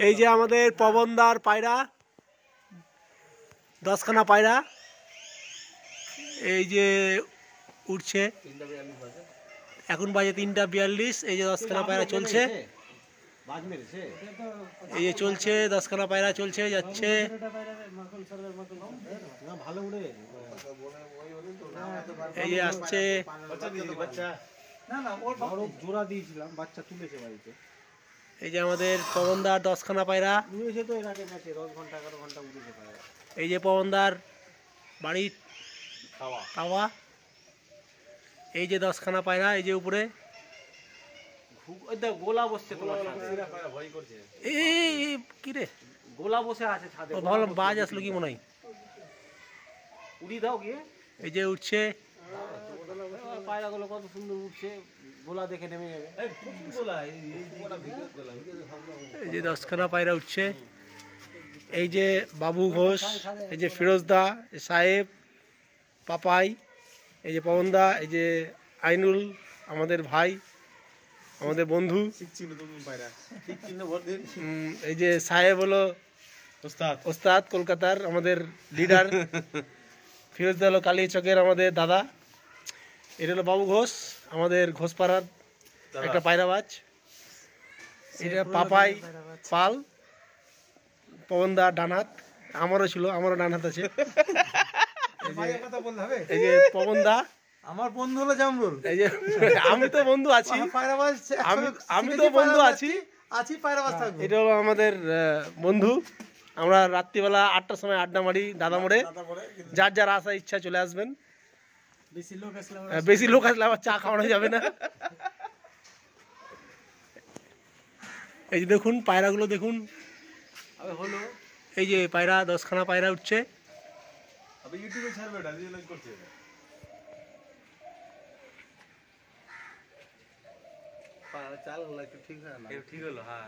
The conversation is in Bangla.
এই যে আমাদের পবনদার পায়রা, 10খানা পায়রা এই যে উঠছে। এখন বাজে 3টা 42। এই যে 10খানা পায়রা চলছে, এই যে চলছে 10খানা পায়রা চলছে যাচ্ছে। এই যে আসছে, জোড়া দিয়েছিলাম, বাচ্চা তুলেছে বাড়িতে। এই যে আমাদের পবনদার 10খানা পায়রা উড়েছে তো এর আগে ম্যাচে 10 ঘন্টা 11 ঘন্টা উড়েছে পায়রা। এই যে পবনদার বাড়ির তাওয়া। এই যে 10খানা পায়রা এই যে উপরে। গোলা বসছে তোমার এই কি রে, গোলা বসে আছে ছাদে। ভাবলাম বাজ আসলো কি মনে হয়। উড়ি দাও গিয়ে। এই যে উঠছে পায়রাগুলো কত সুন্দর উঠছে, গোলা দেখে নেমে যাবে। এই যে 10খানা পায়রা উঠছে। এই যে বাবু ঘোষ, এই যে ফিরোজদা, সাহেব, পাপাই, এই যে পবনদা, এই যে আইনুল আমাদের ভাই, আমাদের বন্ধু। এই যে সাহেব হলো ওস্তাদ কলকাতার আমাদের লিডার। ফিরোজদা হলো কালীচকের আমাদের দাদা। এটা হলো বাবু ঘোষ আমাদের ঘোষপাড়ার একটা পায়রাবাজ। এটা পাপাই পাল, পবনদা ডানহাত, আমারও ছিল, আমারও ডানহাত আছে। এই যে পবনদা আমার বন্ধু হলো জামরুল। এই যে আমি তো বন্ধু আছি, আমি তো বন্ধু আছি। পায়রাবাজ থাকবো। এটা হলো আমাদের বন্ধু। আমরা রাত্রিবেলা 8টার সময় আড্ডা মারি দাদা মোড়ে। যার যার আসার ইচ্ছা চলে আসবেন। বেশি লোক আসলে আবার চা খাওয়ানো যাবে না। এই যে দেখুন পায়রাগুলো দেখুন, হলো এই যে পায়রা 10খানা পায়রা উঠছে। ইউটিউবে ছাড়বে এটা, রিয়েলাইজ করছে চাল হলো একটু ঠিক হয় না, ঠিক হলো। হ্যাঁ।